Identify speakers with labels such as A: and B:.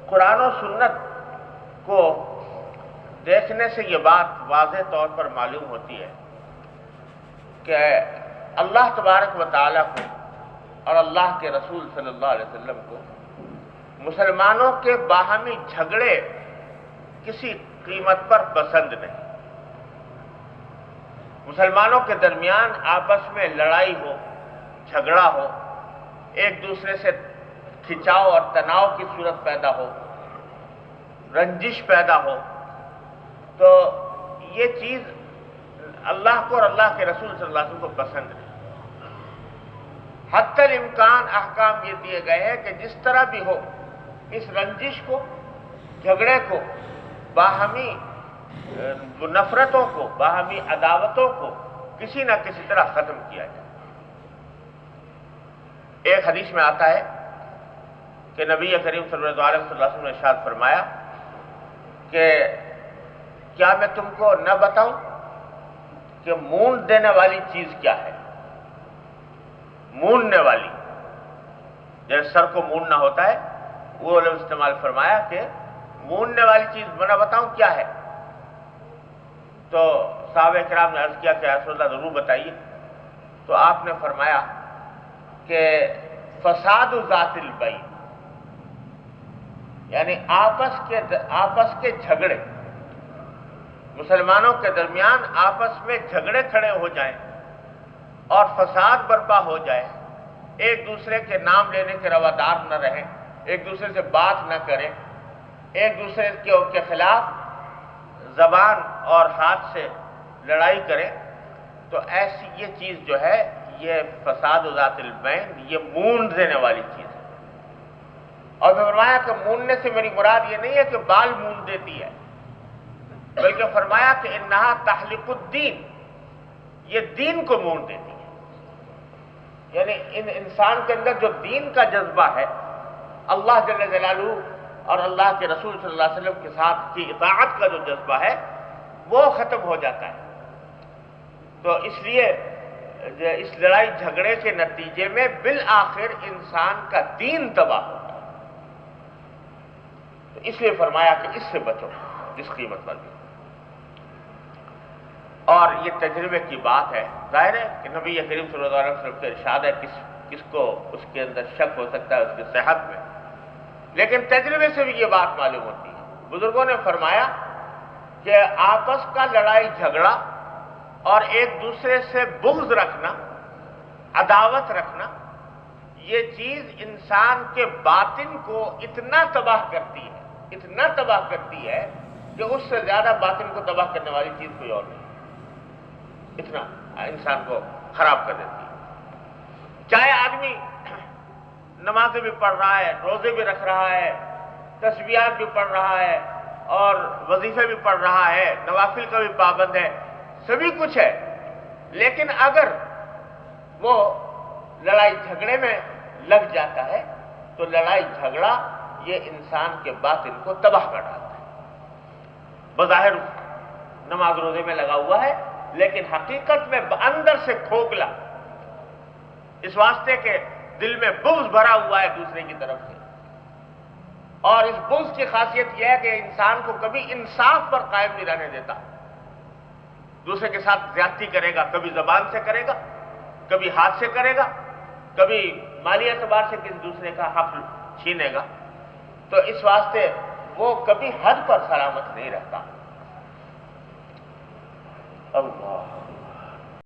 A: قرآن و سنت کو دیکھنے سے یہ بات واضح طور پر معلوم ہوتی ہے کہ اللہ تبارک و تعالیٰ کو اور اللہ کے رسول صلی اللہ علیہ وسلم کو مسلمانوں کے باہمی جھگڑے کسی قیمت پر پسند نہیں۔ مسلمانوں کے درمیان آپس میں لڑائی ہو، جھگڑا ہو، ایک دوسرے سے کھچاؤ اور تناؤ کی صورت پیدا ہو، رنجش پیدا ہو، تو یہ چیز اللہ کو اور اللہ کے رسول صلی اللہ علیہ وسلم کو پسند نہیں۔ حتی الامکان احکام یہ دیے گئے ہیں کہ جس طرح بھی ہو اس رنجش کو، جھگڑے کو، باہمی نفرتوں کو، باہمی عداوتوں کو کسی نہ کسی طرح ختم کیا جائے۔ ایک حدیث میں آتا ہے کہ نبی کریم صلی اللہ علیہ وسلم نے ارشاد فرمایا کہ کیا میں تم کو نہ بتاؤں کہ مونڈ دینے والی چیز کیا ہے؟ مونڈنے والی، جیسے سر کو مونڈنا ہوتا ہے، وہ لفظ استعمال فرمایا کہ مونڈنے والی چیز میں نہ بتاؤں کیا ہے؟ تو صحابہ کرام نے عرض کیا کہ رسول اللہ ضرور بتائیے۔ تو آپ نے فرمایا کہ فساد ذات البین، یعنی آپس کے جھگڑے، مسلمانوں کے درمیان آپس میں جھگڑے کھڑے ہو جائیں اور فساد برپا ہو جائے، ایک دوسرے کے نام لینے کے روادار نہ رہیں، ایک دوسرے سے بات نہ کریں، ایک دوسرے کے خلاف زبان اور ہاتھ سے لڑائی کریں، تو ایسی یہ چیز جو ہے یہ فساد ذات البین، یہ مونڈ دینے والی چیز ہے۔ اور فرمایا کہ مونڈنے سے میری مراد یہ نہیں ہے کہ بال مونڈ دیتی ہے، بلکہ فرمایا کہ انہا تحلق الدین، یہ دین کو مونڈ دیتی ہے۔ یعنی انسان کے اندر جو دین کا جذبہ ہے، اللہ جل جلالہ اور اللہ کے رسول صلی اللہ علیہ وسلم کے ساتھ کی اطاعت کا جو جذبہ ہے وہ ختم ہو جاتا ہے۔ تو اس لیے اس لڑائی جھگڑے کے نتیجے میں بالآخر انسان کا دین تباہ ہوتا ہے۔ تو اس لیے فرمایا کہ اس سے بچو جس قیمت پر بھی۔ اور یہ تجربے کی بات ہے، ظاہر ہے کہ نبی کریم صلی اللہ علیہ وسلم کے ارشاد ہے، کس کو اس کے اندر شک ہو سکتا ہے اس کی صحت میں، لیکن تجربے سے بھی یہ بات معلوم ہوتی ہے۔ بزرگوں نے فرمایا کہ آپس کا لڑائی جھگڑا اور ایک دوسرے سے بغض رکھنا، عداوت رکھنا، یہ چیز انسان کے باطن کو اتنا تباہ کرتی ہے کہ اس سے زیادہ باطن کو تباہ کرنے والی چیز کوئی اور نہیں، اتنا انسان کو خراب کر دیتی ہے۔ چاہے آدمی نمازیں بھی پڑھ رہا ہے، روزے بھی رکھ رہا ہے، تسبیحات بھی پڑھ رہا ہے اور وظیفے بھی پڑھ رہا ہے، نوافل کا بھی پابند ہے، سبھی کچھ ہے، لیکن اگر وہ لڑائی جھگڑے میں لگ جاتا ہے تو لڑائی جھگڑا یہ انسان کے باطن کو تباہ کر ڈالتا ہے۔ بظاہر نماز روزے میں لگا ہوا ہے، لیکن حقیقت میں اندر سے کھوکھلا، اس واسطے کہ دل میں بغض بھرا ہوا ہے دوسرے کی طرف سے۔ اور اس بغض کی خاصیت یہ ہے کہ انسان کو کبھی انصاف پر قائم نہیں رہنے دیتا، دوسرے کے ساتھ زیادتی کرے گا، کبھی زبان سے کرے گا، کبھی ہاتھ سے کرے گا، کبھی مالی اعتبار سے کسی دوسرے کا حق چھینے گا، تو اس واسطے وہ کبھی حد پر سلامت نہیں رہتا۔ اللہ